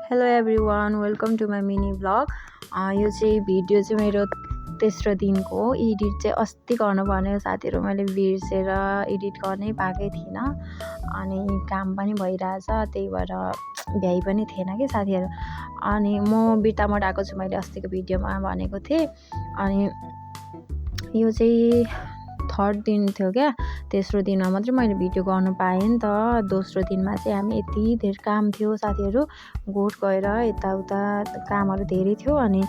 Hello everyone, welcome to my mini blog. यो चाहिँ video चाहिँ मेरो तेस्रो दिनको हो। एडिट चाहिँ अस्ति गर्नुपर्ने साथीहरू, मैले बिर्सेर एडिट गर्नै पाएकै थिइनँ। अनि काम पनि भइरहेछ, त्यही भएर भ्याइ पनि थिएन कि साथीहरू। अनि म बिर्तामोड आएको छु, मैले अस्तिको भिडियोमा भनेको थिएँ। अनि यो चाहिँ थर्ड दिन थियो क्या, तेस्रो दिनमा मात्रै मैले भिडियो गर्नु पाएँ नि त। दोस्रो दिनमा चाहिँ हामी यति धेरै काम थियो साथीहरू, गोठ गएर यताउता कामहरू धेरै थियो। अनि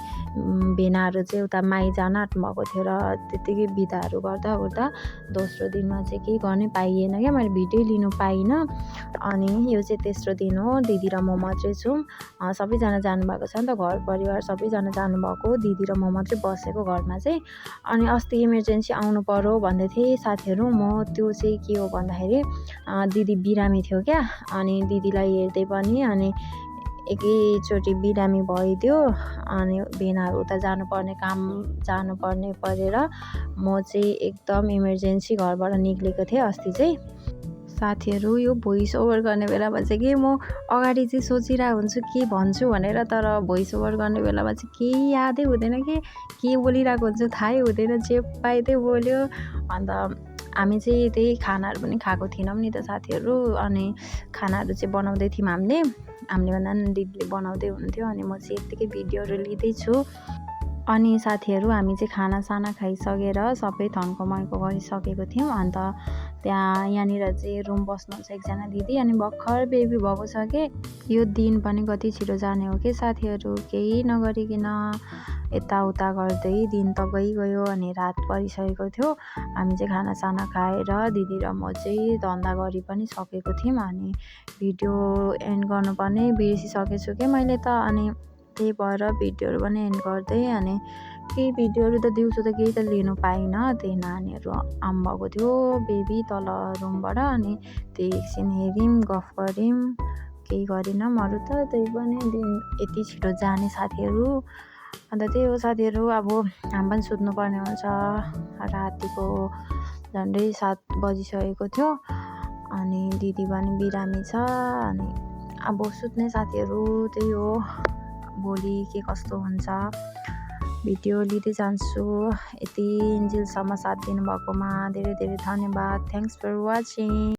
भेनाहरू चाहिँ उता माइ जान आँट्नुभएको थियो र त्यत्तिकै बिदाहरू गर्दा ओर्दा दोस्रो दिनमा चाहिँ केही गर्नै पाइएन क्या, मैले भिडियो लिनु पाइनँ। अनि यो चाहिँ तेस्रो दिन हो, दिदी र म मात्रै छौँ। सबैजना जानुभएको छ नि त, घर परिवार सबैजना जानुभएको, दिदी र म मात्रै बसेको घरमा चाहिँ। अनि अस्ति इमर्जेन्सी आउनु पर्यो भन्दै थिएँ साथीहरू। म त्यो चाहिँ के हो भन्दाखेरि दिदी बिरामी थियो क्या। अनि दिदीलाई हेर्दै पनि अनि एकैचोटि बिरामी भइदियो। अनि भेनाहरू उता जानुपर्ने काम जानुपर्ने परेर म चाहिँ एकदम इमर्जेन्सी घरबाट निक्लेको थिएँ अस्ति चाहिँ। साथीहरू, यो भोइस ओभर गर्ने बेलामा चाहिँ कि म अगाडि चाहिँ सोचिरहेको हुन्छु के भन्छु भनेर, तर भोइस ओभर गर्ने बेलामा चाहिँ केही यादै हुँदैन कि के बोलिरहेको हुन्छु थाहै हुँदैन, जे पायो त्यही बोल्यो। अन्त हामी चाहिँ त्यही खानाहरू पनि खाएको थिएनौँ नि त साथीहरू। अनि खानाहरू चाहिँ बनाउँदै थियौँ हामीले भन्दा पनि दिदीले बनाउँदै हुन्थ्यो। अनि म चाहिँ यत्तिकै भिडियोहरू लिँदैछु। अनि साथीहरू, हामी चाहिँ खानासाना खाइसकेर सबै थन्कोमैको गरिसकेको थियौँ। अन्त यहाँनिर चाहिँ रुम बस्नुहुन्छ एकजना दिदी, अनि भर्खर बेबी भएको छ कि। यो दिन पनि कति छिटो जाने हो कि साथीहरू, केही नगरिकन यताउता गर्दै दिन त गइगयो। अनि रात परिसकेको थियो। हामी चाहिँ खानासाना खाएर दिदी र म चाहिँ धन्दा गरी पनि सकेको थियौँ। अनि भिडियो एन्ड गर्नुपर्ने बिर्सिसकेछु कि मैले त। अनि त्यही भएर भिडियोहरू पनि एन्ड गर्दै, अनि केही भिडियोहरू त दिउँसो त केही त लिनु पाइनँ, त्यही नानीहरू आउनुभएको थियो बेबी तल रुमबाट। अनि त्यही एकछिन हेऱ्यौँ, गफ गऱ्यौँ, केही गरिनँ अरू त। त्यही पनि दिन यति छिटो जाने साथीहरू। अन्त त्यही हो साथीहरू, अब हामी पनि सुत्नुपर्ने हुन्छ। रातिको झन्डै 7 बजिसकेको थियो। अनि दिदी पनि बिरामी छ। अनि अब सुत्ने साथीहरू, त्यही हो, भोलि के कस्तो हुन्छ भिडियो लिँदै जान्छु। यति इन्जिलसम्म साथ दिनुभएकोमा धेरै धेरै धन्यवाद। Thanks for watching.